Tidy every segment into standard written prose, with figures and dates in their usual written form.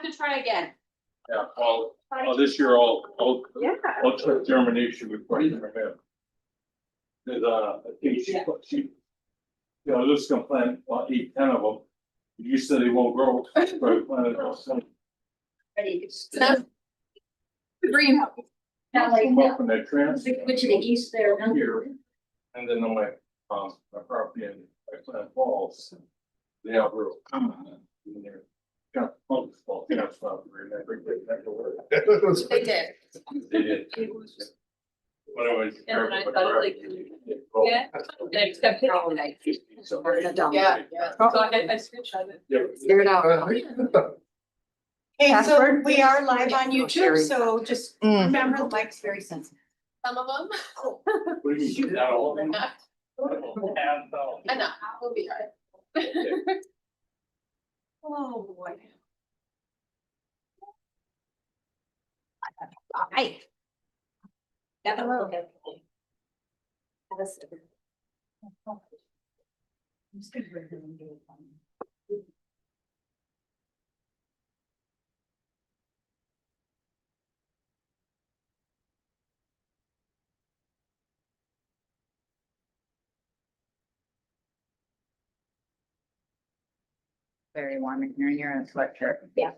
have to try again. Yeah, well, this year I'll check germination before you come in. There's I think she, you know, just gonna plant about 8, 10 of them. You said they won't grow, but I planted about 7. Green. Come up in that trans Which of the east there. here, and then on my property and I plant balls. They outgrow. And they're kind of fungus balls, that's not very, that word. They did. They did. When I was. And then I thought like, yeah, and I kept it all night. So. Yeah, yeah. So I screenshot it. Yep. Figure it out. Okay, so we are live on YouTube, so just remember the mic's very sensitive. Some of them. What do you mean? Not all of them? I know, we'll be all right. Oh, boy. Hi. Very warm in here, you're in a sweatshirt. Yeah,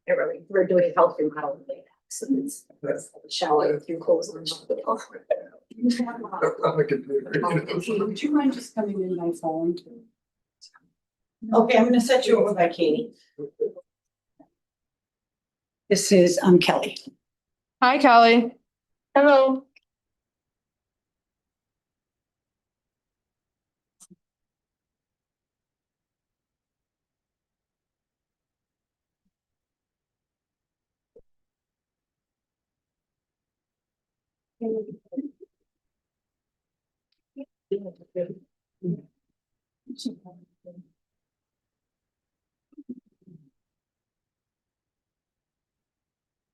it really, we're doing health remodel. So it's shower with your clothes on. Would you mind just coming in my phone? Okay, I'm gonna set you over by Katie. This is Kelly. Hi, Kelly. Hello.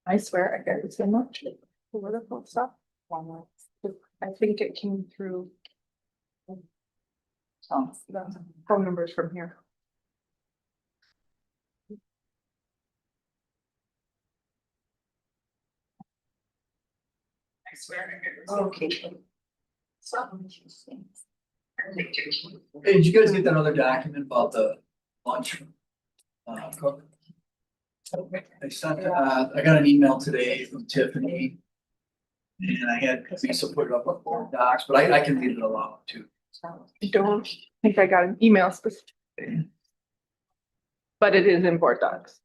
I swear I get so much political stuff. I think it came through. The phone numbers from here. I swear. Okay. Hey, did you guys get that other document about the lunch? Cook? I sent, I got an email today from Tiffany. And I had Lisa put it up on board docs, but I can read it aloud too. I don't think I got an email specifically. But it is in board docs.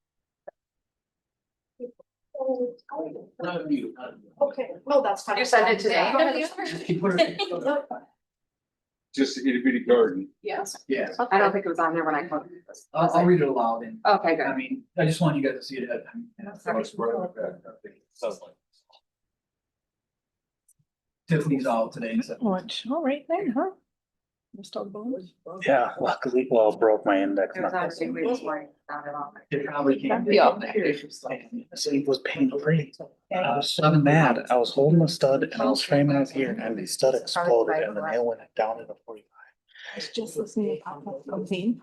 Not you. Okay, well, that's fine. You sent it today? She put it- Just a itty bitty garden. Yes. Yeah, I don't think it was on there when I called. I'll read it aloud and, Okay, I good. mean, I just want you guys to see it ahead of time. That's right on the back, I think. Sounds like. Tiffany's out today, so. Which, all right then, huh? Missed all the bones. Yeah, luckily, well, broke my index. It was honestly really smart, not at all. It probably can't be. Yeah. It was pain free. I was so mad. I was holding the stud and I was framing it here and the stud exploded and the nail went down into 45. I was just listening to podcast from Zane,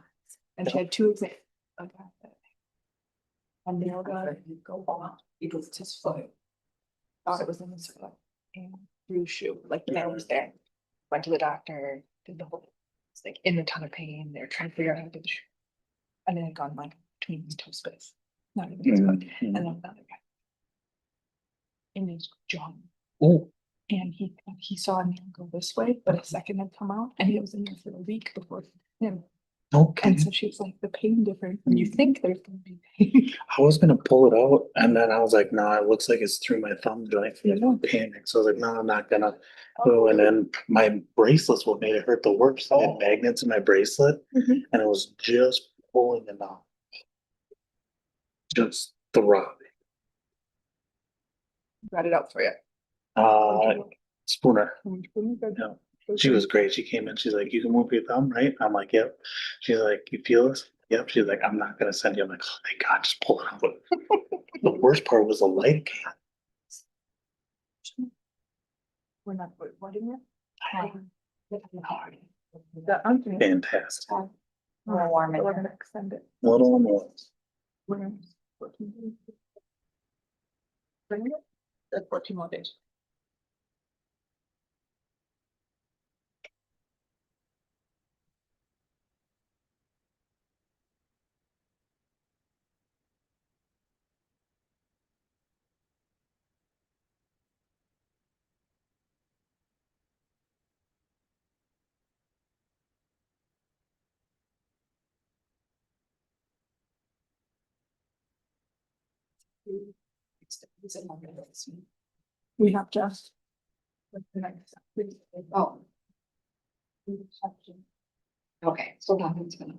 and she had 2 examples. of that. And nail gun, go on, it was just foot. Thought it was in his foot and through the shoe, like the nail was there. Went to the doctor, did the whole, it's like in a ton of pain, they're trying to figure out how to do the shoe. And then it gone like between his toe space, not even his foot, and then another guy. In his jaw. Oh, And he saw a nail go this way, but a second had come out and he was in there for a week before him. okay. And so she was like, the pain difference when you think there's gonna be pain. I was gonna pull it out and then I was like, nah, it looks like it's through my thumb joint. Yeah. Panic. So I was like, no, I'm not gonna. Oh, and then my bracelet's what made it hurt the worst. I had magnets in my bracelet Mhm. and it was just pulling them out. Just throbbing. Got it out for you. Spooner. Good. Yeah. She was great. She came in, she's like, you can move your thumb, right? I'm like, yep. She's like, you feel this? Yep. She's like, I'm not gonna send you. I'm like, oh my God, just pull it out. The worst part was the light came. We're not recording it. Fantastic. More warm in We're here. gonna extend it. Little more. We're That's 14 more days. We have just. Oh. Okay, so nothing's gonna.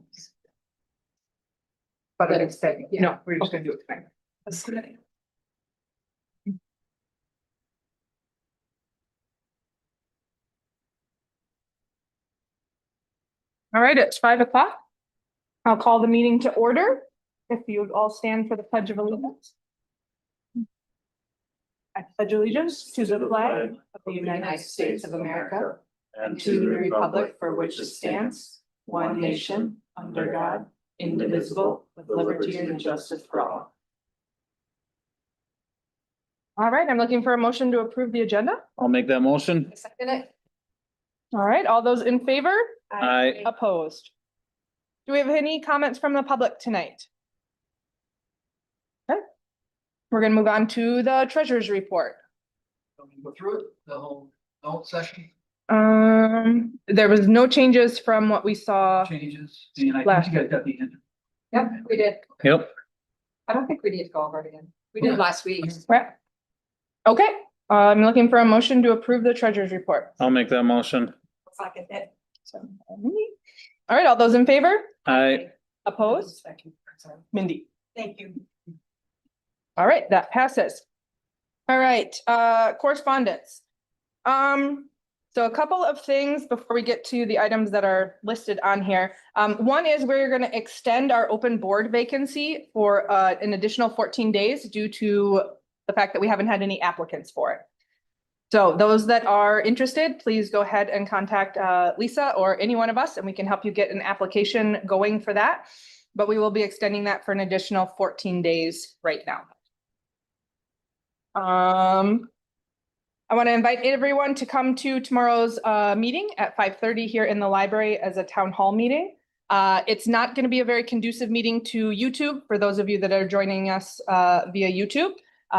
But it's steady. Yeah. No, we're just gonna do it tonight. That's good. All right, it's 5 o'clock. I'll call the meeting to order. If you would all stand for the Pledge of Allegiance. I pledge allegiance to the flag of the United States of America and to the republic for which it stands, one nation, under God, indivisible, with liberty and justice for all. All right, I'm looking for a motion to approve the agenda. I'll make that motion. Second it. All right, all those in favor? Aye. Opposed? Do we have any comments from the public tonight? Okay. We're gonna move on to the treasurer's report. Go through it, the whole note session, There was no changes from what we saw. changes, and I Last- think you guys got the end. Yep, we did. Yep. I don't think we need to go over it again. We did last week. Right. Okay, I'm looking for a motion to approve the treasurer's report. I'll make that motion. Second it. All right, all those in favor? Aye. Opposed? Mindy. Thank you. All right, that passes. All right, correspondence. So a couple of things before we get to the items that are listed on here. One is we're gonna extend our open board vacancy for an additional 14 days due to the fact that we haven't had any applicants for it. So those that are interested, please go ahead and contact Lisa or any one of us, and we can help you get an application going for that. But we will be extending that for an additional 14 days right now. I want to invite everyone to come to tomorrow's meeting at 5:30 here in the library as a town hall meeting. It's not going to be a very conducive meeting to YouTube for those of you that are joining us via YouTube.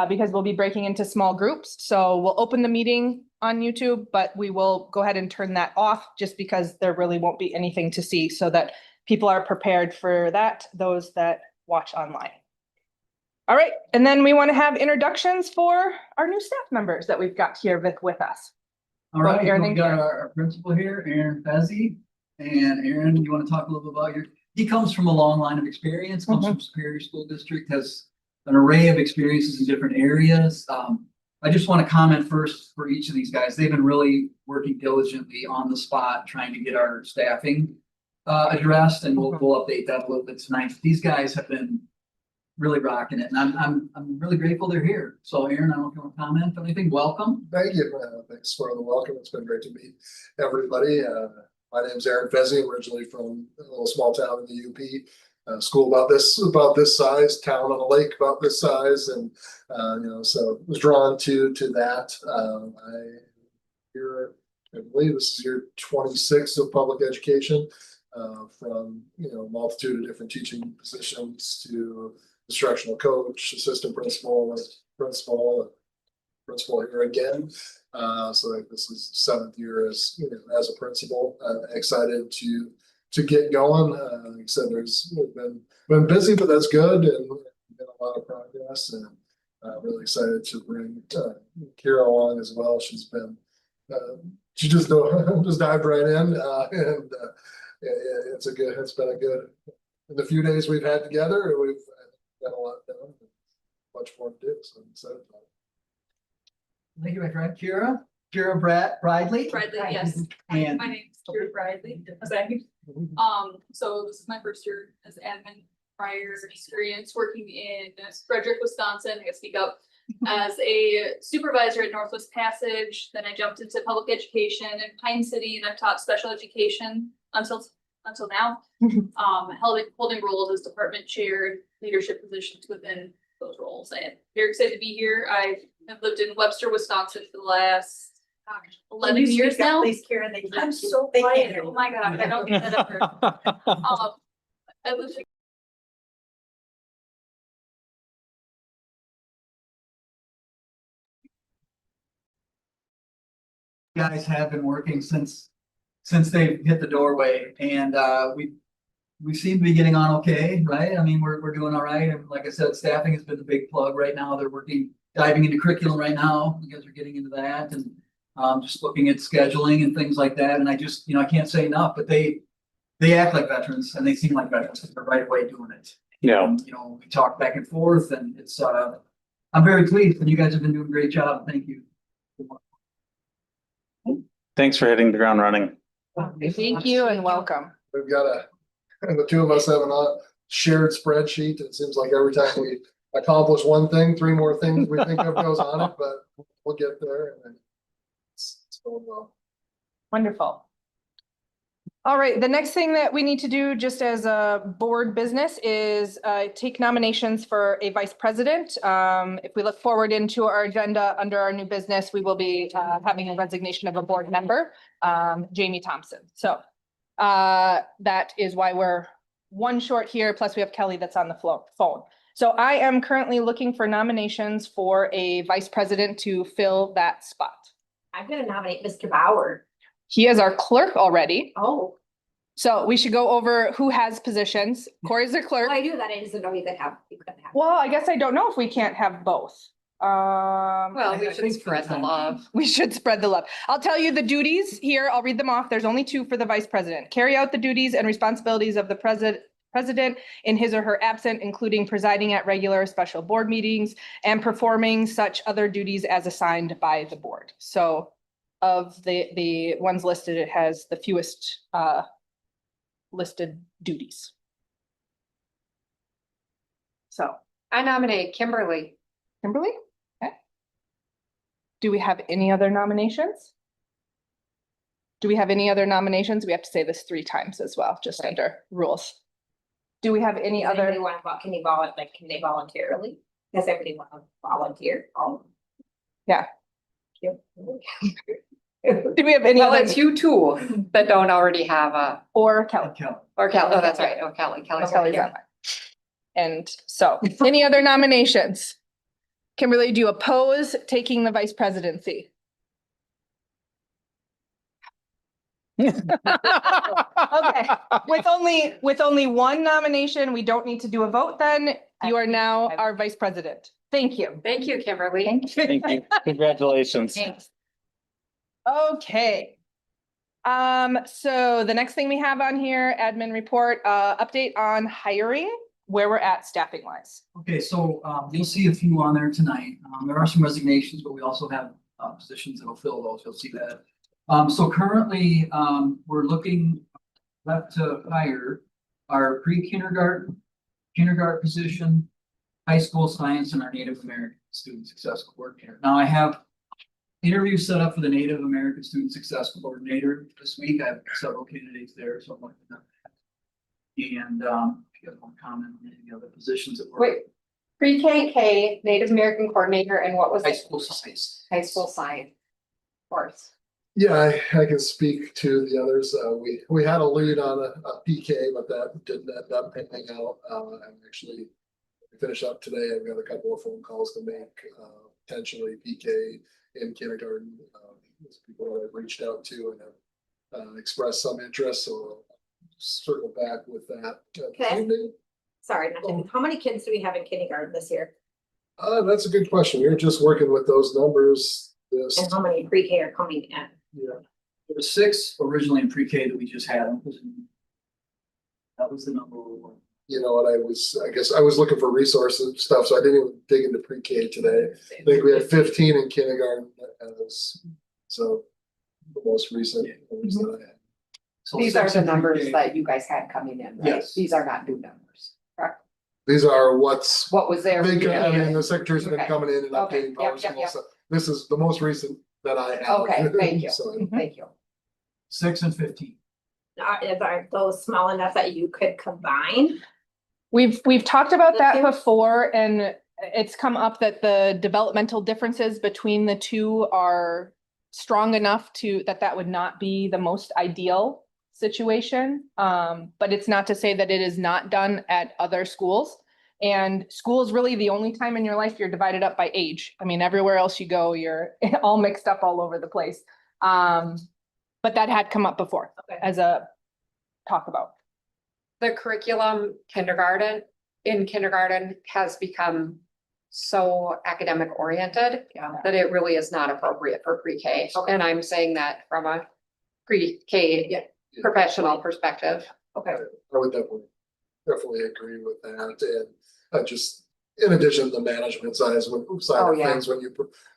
Because we'll be breaking into small groups. So we'll open the meeting on YouTube, but we will go ahead and turn that off just because there really won't be anything to see so that people are prepared for that, those that watch online. All right, and then we want to have introductions for our new staff members that we've got here with us. All right, Aaron we and got Karen. our principal here, Aaron Fezzi. And Aaron, you want to talk a little bit about he comes from a long line of experience, comes from Superior School District, has an array of experiences in different areas. I just want to comment first for each of these guys. They've been really working diligently on the spot, trying to get our staffing addressed, and we'll update that a little bit tonight. These guys have been really rocking it, and I'm really grateful they're here. So Aaron, I don't know if you want to comment on anything. Welcome. Thank you. Thanks for the welcome. It's been great to meet everybody. My name's Aaron Fezzi. I'm originally from a little small town in the UP. School about this size, town on a lake about this size, and so was drawn to that. I believe this is year 26 of public education, from a multitude of different teaching positions to instructional coach, assistant principal here again. So this is 7th year as a principal. Excited to get going. Like I said, we've been busy, but that's good, and been a lot of progress, and really excited to bring Kira along as well. She's been she just dived right in, and it's been a good in the few days we've had together. We've got a lot done, much more to do, so I'm excited about it. Thank you, my friend. Kira Bradley. Bradley, yes. And My name's Kira Bradley. Okay. So this is my first year as admin. Prior experience working in Frederick, Wisconsin. I gotta speak up. As a supervisor at Northwest Passage, then I jumped into public education in Pine City, and I've taught special education until until now. Holding roles as department chair, leadership positions within those roles. I am very excited to be here. I have lived in Webster, Wisconsin for the last 11 years now. Please, Karen, they. I'm so they can't quiet. hear Oh you. my god, I don't get that ever. I lived Guys have been working since they've hit the doorway, and we seem to be getting on okay, right? I mean, we're doing all right, and like I said, staffing has been the big plug right now. They're diving into curriculum right now. You guys are getting into that, and just looking at scheduling and things like that. And I just, I can't say enough, but they act like veterans and they seem like veterans. They're right away doing it. Yeah. And, we talk back and forth, and it's I'm very pleased, and you guys have been doing a great job. Thank you. Thanks for hitting the ground running. Thank you and welcome. We've got the two of us have a shared spreadsheet. It seems like every time we accomplish one thing, three more things we think of goes on it, but we'll get there, and it's going well. Wonderful. All right, the next thing that we need to do just as a board business is take nominations for a vice president. If we look forward into our agenda under our new business, we will be having a resignation of a board member, Jamie Thompson. So that is why we're one short here, plus we have Kelly that's on the phone. So I am currently looking for nominations for a vice president to fill that spot. I'm gonna nominate Mr. Bauer. He is our clerk already. Oh, So we should go over who has positions. Corey's the clerk. I knew that. I just didn't know you couldn't have. Well, I guess I don't know if we can't have both. Well, we I should think for spread the the time love. We should spread the love. I'll tell you the duties here. I'll read them off. There's only 2 for the vice president. Carry out the duties and responsibilities of the president in his or her absence, including presiding at regular special board meetings and performing such other duties as assigned by the board. So of the ones listed, it has the fewest listed duties. So, I nominate Kimberly. Kimberly? Okay. Do we have any other nominations? Do we have any other nominations? We have to say this 3 times as well, just under rules. Do we have any other? Can you can they voluntarily? Does everybody want to volunteer? Yeah. Yep. Do we have any Well, other? it's you two that don't already have a, Or Kelly? or Kelly, oh, that's right, oh, Kelly's Kelly's over on here. mine. And so, any other nominations? Kimberly, do you oppose taking the vice presidency? Okay, with only 1 nomination, we don't need to do a vote then. You are now our vice president. Thank you. Thank you, Kimberly. Thank you. Congratulations. Thanks. Okay. So the next thing we have on here, admin report, update on hiring, where we're at staffing wise. Okay, so you'll see a few on there tonight. There are some resignations, but we also have positions that will fill those. You'll see that. So currently, we're looking left to hire our pre-kindergarten, kindergarten position, high school science, and our Native American Student Success Coordinator. Now I have interviews set up for the Native American Student Success Coordinator this week. I have several candidates there, so I'm looking at that. And if you guys want to comment on any other positions that were. Wait, pre-K, Native American Coordinator, and what was High it? school science. High school science. Of course. Yeah, I can speak to the others. We had a lead on a PK, but that didn't end up panning out. I'm actually finish up today. I've got a couple of phone calls to make, potentially PK in kindergarten. People that I've reached out to and have expressed some interest, so I'll circle back with that. Okay. Sorry, how many kids do we have in kindergarten this year? That's a good question. We're just working with those numbers. And how many pre-K are coming in? Yeah. There were 6 originally in pre-K that we just had. That was the number one. You know what, I guess I was looking for resources stuff, so I didn't even dig into pre-K today. I think we had 15 in kindergarten, so the most recent numbers that I had. So These are 6 the in numbers pre-K. that you guys had coming in, right? Yes. These are not new numbers, correct? These are what's What was there? big, I mean, the secretaries have been Okay. coming in and Okay. updating power Yep, yep, school, yep. so this is the most recent that I have. Okay, thank you. So, Thank you. 6 and 15. are those small enough that you could combine? We've talked about The that two? before, and it's come up that the developmental differences between the two are strong enough that would not be the most ideal situation. But it's not to say that it is not done at other schools. And school is really the only time in your life you're divided up by age. I mean, everywhere else you go, you're all mixed up all over the place. But that had come up before Okay. as a talk about. The curriculum in kindergarten has become so academic oriented that it really is not appropriate for pre-K. And I'm saying that from a pre-K professional perspective. Okay. I would definitely agree with that, and just in addition to the management side of things,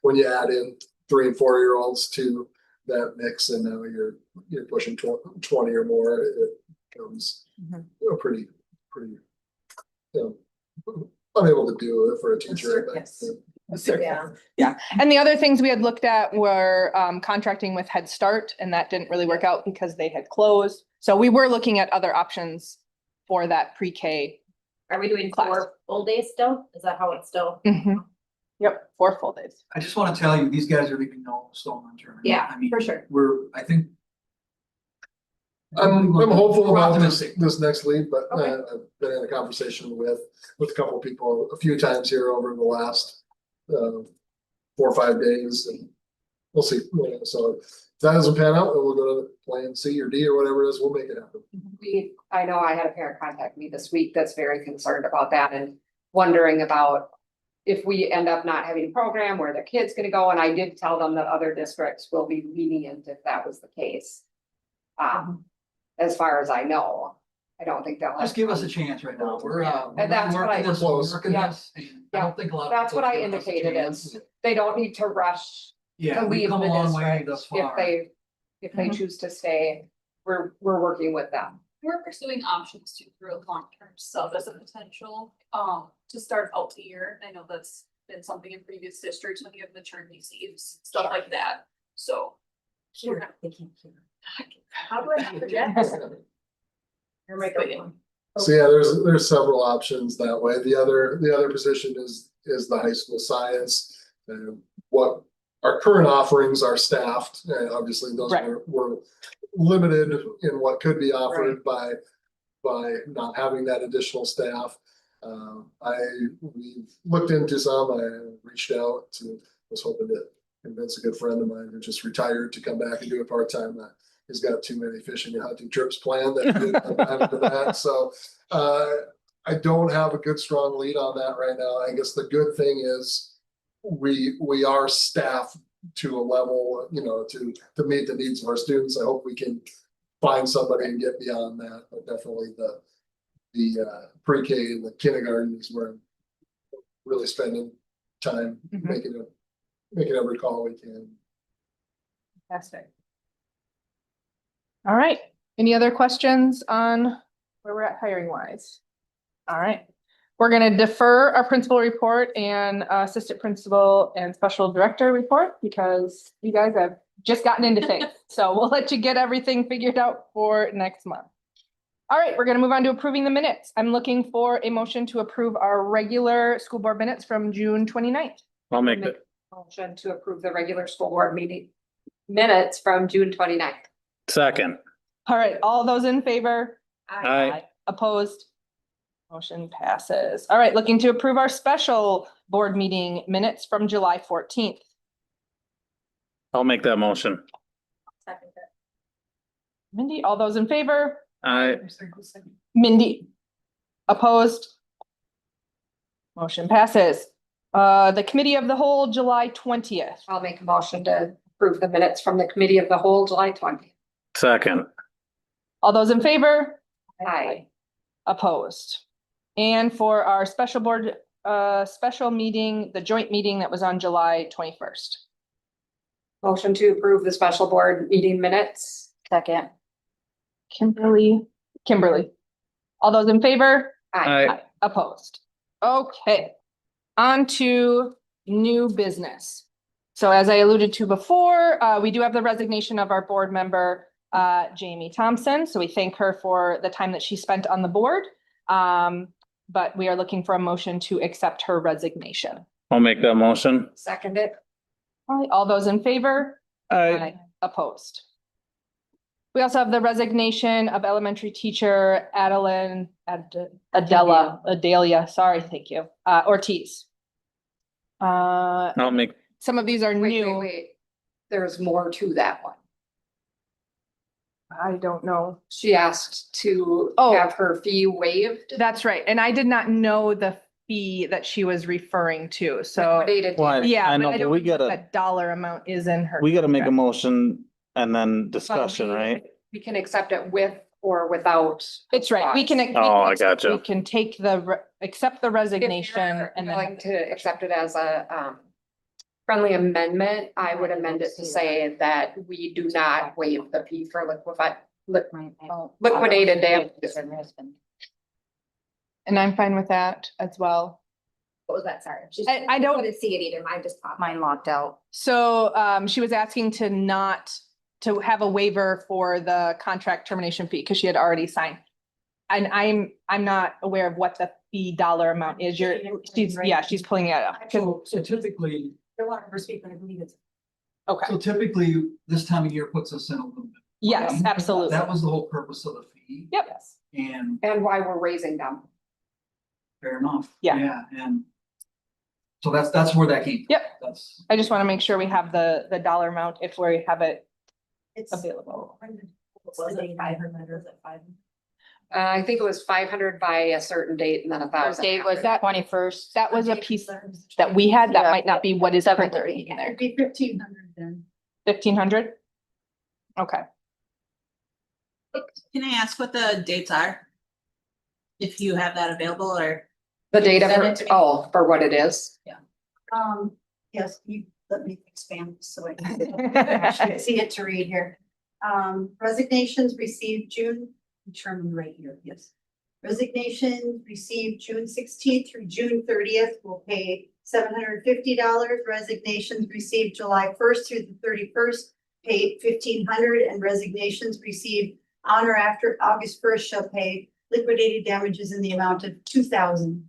when you add in 3 and 4 year olds to that mix, and now you're pushing 20 or more, it becomes a pretty, unable to do it for a teacher. Yes. Yeah, and the other things we had looked at were contracting with Head Start, and that didn't really work out because they had closed. So we were looking at other options for that pre-K. Are we doing Class. 4 full days still? Is that how it's still? Yep, 4 full days. I just want to tell you, these guys are leaving no stone unturned. Yeah, I mean, for sure. I think. I'm hopeful We're about optimistic. this next lead, but Okay. I've been in a conversation with a couple of people a few times here over the last 4 or 5 days, and we'll see. So if that doesn't pan out, then we'll go to plan C or D or whatever it is, we'll make it happen. I know I had a parent contact me this week that's very concerned about that and wondering about if we end up not having a program, where their kid's gonna go, and I did tell them that other districts will be lenient if that was the case. As far as I know, I don't think they'll. Just give us a chance right now. We're And that's what working I- this, we're working Yeah. this, and I don't think a lot of. That's what people I give us a indicated chance. is they don't need to rush Yeah, to we've leave come the a long way district thus if far. they choose to stay. We're working with them. We're pursuing options too through a long-term sub as a potential, to start out the year. I know that's been something in previous districts when you have maternity leaves, stuff like that, so. Sure, they can't hear. How do I project? So yeah, there's several options that way. The other position is the high school science. What our current offerings are staffed, obviously those Right. were limited in what could be offered by not having that additional staff. We looked into some, I reached out to, was hoping to convince a good friend of mine who just retired to come back and do it part-time. He's got too many fishing and hunting trips planned that he didn't have time for that. So I don't have a good strong lead on that right now. I guess the good thing is we are staffed to a level, to meet the needs of our students. I hope we can find somebody and get beyond that, but definitely the pre-K and the kindergarten is where I'm really spending time making every call we can. Fantastic. All right, any other questions on where we're at hiring wise? All right, we're gonna defer our principal report and assistant principal and special director report because you guys have just gotten into things. So we'll let you get everything figured out for next month. All right, we're gonna move on to approving the minutes. I'm looking for a motion to approve our regular school board minutes from June 29th. I'll make it. Motion to approve the regular school board meeting minutes from June 29th. Second. All right, all those in favor? Aye. Opposed? Motion passes. All right, looking to approve our special board meeting minutes from July 14th. I'll make that motion. Mindy, all those in favor? Aye. Mindy, opposed? Motion passes. The committee of the whole, July 20th. I'll make a motion to approve the minutes from the committee of the whole July 20th. Second. All those in favor? Aye. Opposed. And for our special board, special meeting, the joint meeting that was on July 21st. Motion to approve the special board meeting minutes. Second. Kimberly. All those in favor? Aye. Opposed. Okay. On to new business. So as I alluded to before, we do have the resignation of our board member, Jamie Thompson. So we thank her for the time that she spent on the board. But we are looking for a motion to accept her resignation. I'll make that motion. Second it. All right, all those in favor? Aye. Opposed. We also have the resignation of elementary teacher Adelia, sorry, thank you, Ortiz. I'll make, Some of these are new. Wait. There's more to that one. I don't know. She asked to Oh. have her fee waived. That's right. And I did not know the fee that she was referring to. So, Liquidated Why? damages. yeah, I but know, I but don't we know what gotta- that dollar amount is in her. we gotta make a contract. motion and then discussion, right? We can accept it with or without. It's right. We can. Oh, I gotcha. We can take accept the If resignation you're and willing then. to accept it as a friendly amendment, I would amend it to say that we do not waive the fee for liquidated damages. And I'm fine with that as well. What was that? Sorry. I don't- Couldn't see it either. Mine just popped. Mine locked out. So she was asking to have a waiver for the contract termination fee because she had already signed. And I'm not aware of what the fee dollar amount is. She's pulling it up. So typically, I want her to speak, but I believe it's. Okay, so typically, this time of year puts us in a little bit. yes, absolutely. That was the whole purpose of the fee. Yep. And And why we're raising them. fair enough. Yeah. And so that's where that came. Yep. That's. I just want to make sure we have the dollar amount if we have it It's available. Was it 500 or is it 500? I think it was 500 by a certain date and then 1,000. Date was that 21st. That was a piece that we had. That might not be what is currently in there. It'd be 1,500 then. 1,500? Okay. Can I ask what the dates are? If you have that available or? The date of Send her, it to me. oh, for what it is. Yes, you let me expand so I can see it to read here. Resignations received June, determined right here, yes. Resignations received June 16th through June 30th will pay $750. Resignations received July 1st through the 31st paid $1,500, and resignations received on or after August 1st shall pay liquidated damages in the amount of $2,000.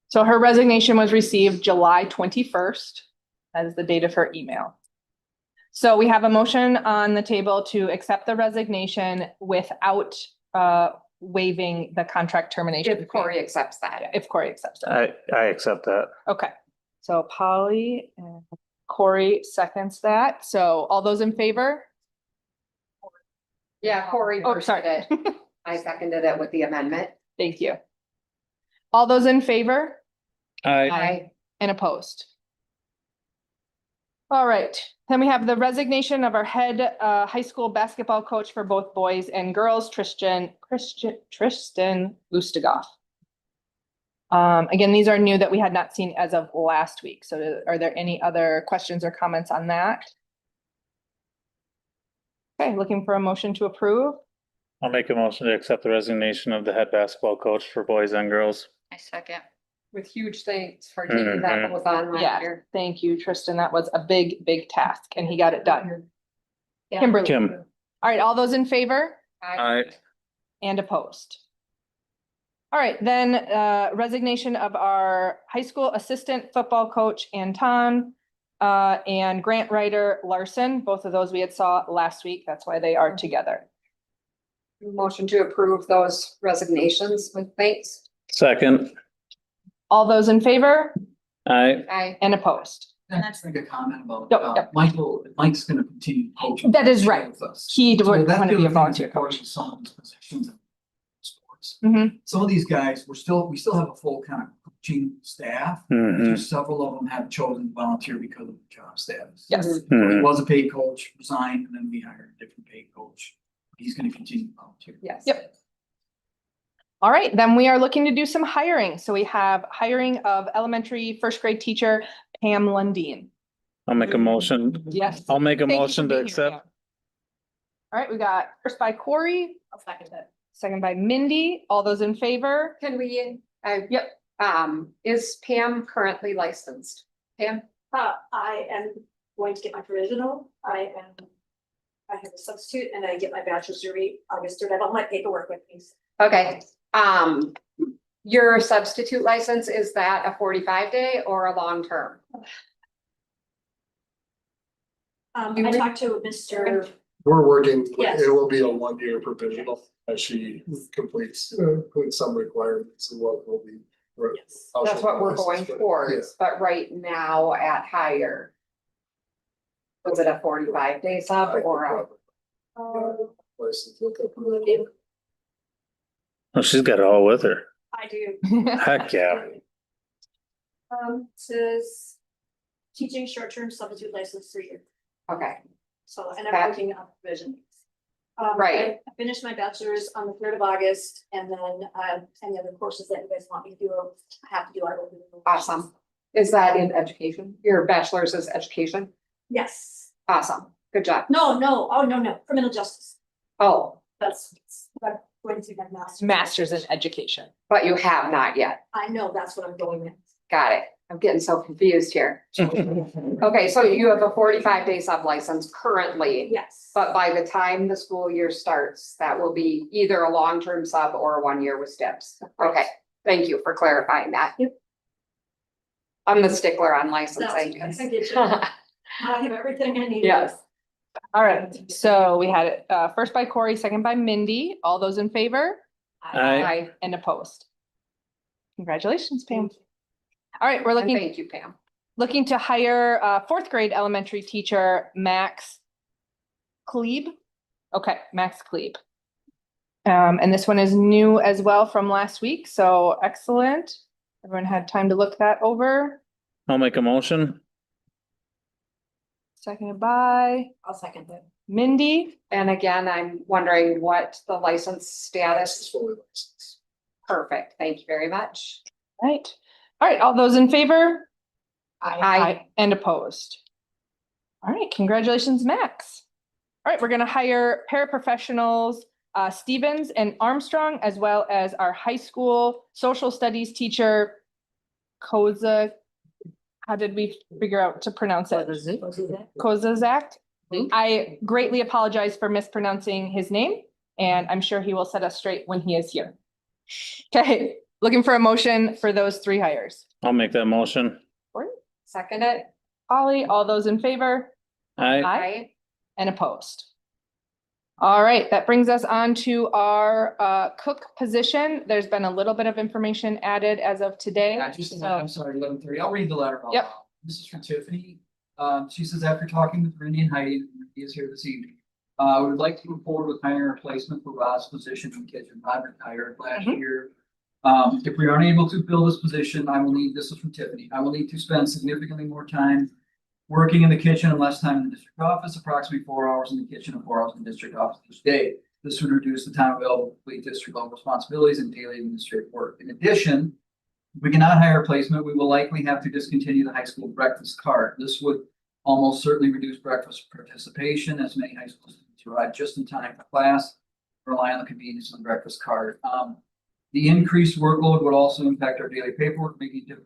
So her resignation was received July 21st. That is the date of her email. So we have a motion on the table to accept the resignation without waiving the contract termination. If Corey accepts that. If Corey accepts it. I accept that. Okay, so Polly and Corey seconds that. So all those in favor? Yeah, Corey Oh, first sorry. did it. I seconded it with the amendment. Thank you. All those in favor I, and opposed? All right, then we have the resignation of our head high school basketball coach for both boys and girls, Tristan Lustigoff. Again, these are new that we had not seen as of last week. So are there any other questions or comments on that? Okay, looking for a motion to approve. I'll make a motion to accept the resignation of the head basketball coach for boys and girls. I second. with huge thanks for taking that both on last Yeah, year. thank you, Tristan. That was a big task and he got it done. Kimberly. Kim. All right, all those in favor Aye. and opposed? All right, then resignation of our high school assistant football coach, Anton, and grant writer Larson. Both of those we had saw last week. That's why they are together. Motion to approve those resignations with thanks. Second. All those in favor I, and opposed? That's like a comment about, Yep, yep. Mike's gonna continue coaching. That is right. with us. He So would that's want to the be a other thing volunteer that's important coach. with Some of these positions in sports. Mhm. Some of these guys, we still have a full kind of coaching staff. Mhm. Just several of them have chosen to volunteer because of the job status. Yes. So he Mhm. was a paid coach, resigned, and then we hired a different paid coach. He's gonna continue to volunteer. yes. Yep. All right, then we are looking to do some hiring. So we have hiring of elementary first grade teacher Pam Lundeen. I'll make a motion. Yes. I'll make a Thank you for motion to being here, accept. Pam. All right, we got first by Corey, I'll second it. second by Mindy. All those in favor? Can we, Yep. is Pam currently licensed? Pam? I am going to get my provisional. I am I have a substitute and I get my bachelor's degree August 3rd. I have all my paperwork with me. Okay, your substitute license, is that a 45-day or a long term? I talked to Mr. We're working, Yes. it will be a 1-year provisional as she completes some requirements of what will be. Yes. That's what we're going towards, but right now at hire. Was it a 45-day sub or a? License. Oh, she's got it all with her. I do. Heck, yeah. Says teaching short-term substitute license 3 years. Okay, So, and Okay. I'm working on provision. Right. I finished my bachelor's on the 3rd of August and then, any other courses that you guys want me to do, I have to do. I will do. awesome. Is that in education? Your bachelor's is education? Yes. Awesome, good job. No, no, criminal justice. Oh, That's, I'm going to get master's. Masters in education. but you have not yet. I know, that's what I'm going with. Got it. I'm getting so confused here. Okay, so you have a 45-day sub license currently. Yes. But by the time the school year starts, that will be either a long-term sub or a 1 year with steps. Okay, thank you for clarifying that. Yep. I'm the stickler on That's- licensing. I get you. I have everything I need. Yes. All right, so we had it first by Corey, second by Mindy. All those in favor? Aye. And opposed. Congratulations, Pam. All right, we're And looking, thank you, Pam. looking to hire fourth grade elementary teacher, Max Klebe. Okay, Max Klebe. And this one is new as well from last week, so excellent. Everyone had time to look that over. I'll make a motion. Seconded by I'll second that. Mindy. And again, I'm wondering what the license It's status. fully licensed. Perfect, thank you very much. Right. All right, all those in favor? Aye. And opposed. All right, congratulations, Max. All right, we're gonna hire paraprofessionals, Stevens and Armstrong, as well as our high school social studies teacher, Koza. How did we figure out to pronounce it? Kozazak. I greatly apologize for mispronouncing his name, and I'm sure he will set us straight when he is here. Okay, looking for a motion for those three hires. I'll make that motion. Second it. Ollie, all those in favor? Aye. And opposed. All right, that brings us on to our cook position. There's been a little bit of information added as of today. Yeah, just, So- I'm sorry, 11:30. I'll read the letter. out Yep. loud. This is from Tiffany. She says, after talking with Randy and Heidi, and Randy is here this evening. We would like to move forward with hiring a replacement for Rod's position in the kitchen. Rod retired last Mhm. year. If we aren't able to fill this position, this is from Tiffany, I will need to spend significantly more time working in the kitchen and less time in the district office, approximately 4 hours in the kitchen and 4 hours in the district office each day. This would reduce the time available to complete district level responsibilities and daily administrative work. In addition, if we cannot hire a replacement, we will likely have to discontinue the high school breakfast cart. This would almost certainly reduce breakfast participation, as many high school students arrive just in time for class, rely on the convenience of the breakfast cart. The increased workload would also impact our daily paperwork, making it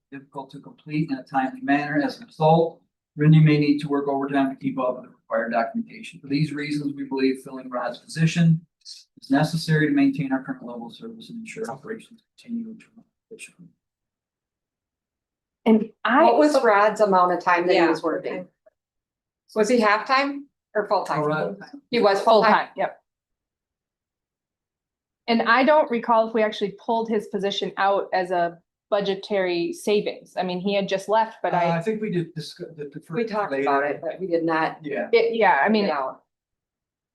difficult to complete in a timely manner. As a result, Randy may need to work overtime to keep up with the required documentation. For these reasons, we believe filling Rod's position is necessary to maintain our current level of service and ensure operations continue to run efficiently. And What was Rod's amount of time that he Yeah. was working? Was he half-time or full-time? Rod, He was full full-time. time, yep. And I don't recall if we actually pulled his position out as a budgetary savings. I mean, he had just left, but I think we did discuss. We talked about it, but we did not. Yeah. yeah, I mean, get out.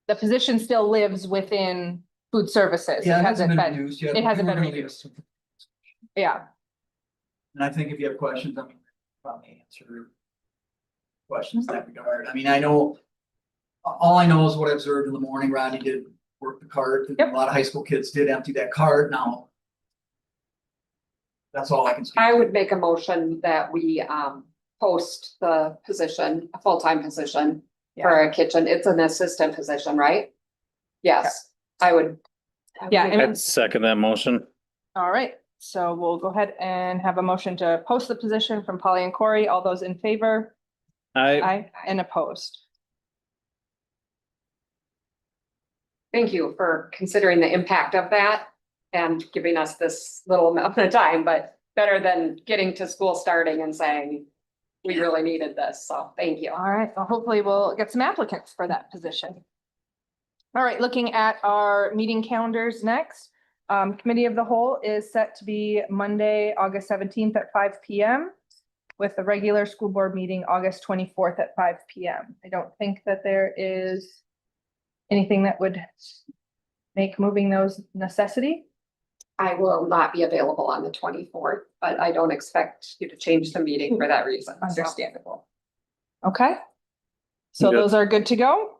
the position still lives within food services. It Yeah, it hasn't hasn't been been, reduced yet. it but hasn't we were been gonna leave reduced. it. yeah. And I think if you have questions, I mean, probably answer questions in that regard. I mean, I know, all I know is what I observed in the morning. Rodney did work the cart. And Yep. a lot of high school kids did empty that cart now. That's all I can speak. I to. would make a motion that we post the position, a full-time position for a kitchen. It's an assistant position, right? Yes, I would. Yeah, I mean, I'd second that motion. all right, so we'll go ahead and have a motion to post the position from Polly and Corey. All those in favor? Aye. Aye, and opposed. thank you for considering the impact of that and giving us this little amount of time, but better than getting to school starting and saying, we really needed this, so thank you. All right, well, hopefully we'll get some applicants for that position. All right, looking at our meeting calendars next. Committee of the Whole is set to be Monday, August 17th at 5 p.m. with the regular school board meeting August 24th at 5 p.m. I don't think that there is anything that would make moving those necessity. I will not be available on the 24th, but I don't expect you to change the meeting for that reason. so. Understandable. Okay. So Good. those are good to go.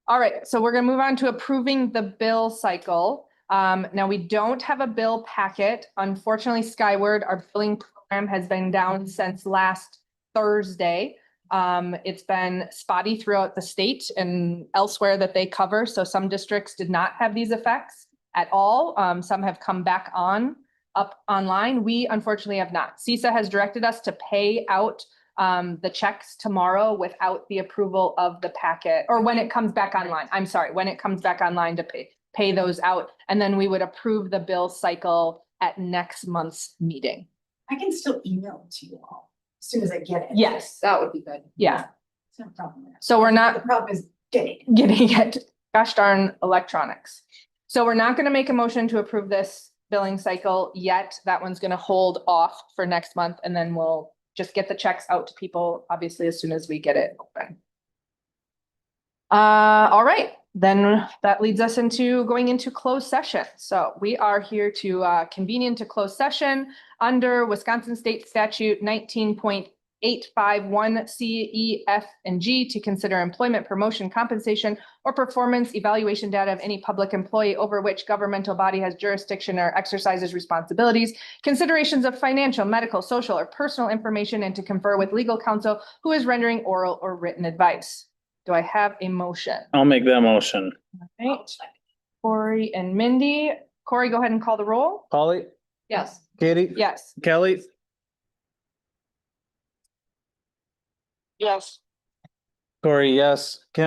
All right, so we're gonna move on to approving the bill cycle. Now we don't have a bill packet. Unfortunately, Skyward, our billing program has been down since last Thursday. It's been spotty throughout the state and elsewhere that they cover, so some districts did not have these effects at all. Some have come back up online. We unfortunately have not. CISA has directed us to pay out the checks tomorrow without the approval of the packet, or when it comes back online. I'm sorry, when it comes back online to pay those out. And then we would approve the bill cycle at next month's meeting. I can still email it to you all as soon as I get it. Yes, That would be good. yeah. It's no problem. So we're The not problem is getting it. getting it, gosh darn electronics. So we're not gonna make a motion to approve this billing cycle yet. That one's gonna hold off for next month, and then we'll just get the checks out to people, obviously, as soon as we get it open. All right, then that leads us into going into closed session. So we are here to convene into closed session under Wisconsin State Statute 19.851 C, E, F, and G to consider employment, promotion, compensation, or performance evaluation data of any public employee over which governmental body has jurisdiction or exercises responsibilities, considerations of financial, medical, social, or personal information, and to confer with legal counsel who is rendering oral or written advice. Do I have a motion? I'll make that motion. All right, Corey and Mindy. Corey, go ahead and call the roll. Polly, Yes. Katie? Yes. Kelly? Yes. Corey, yes. Kim?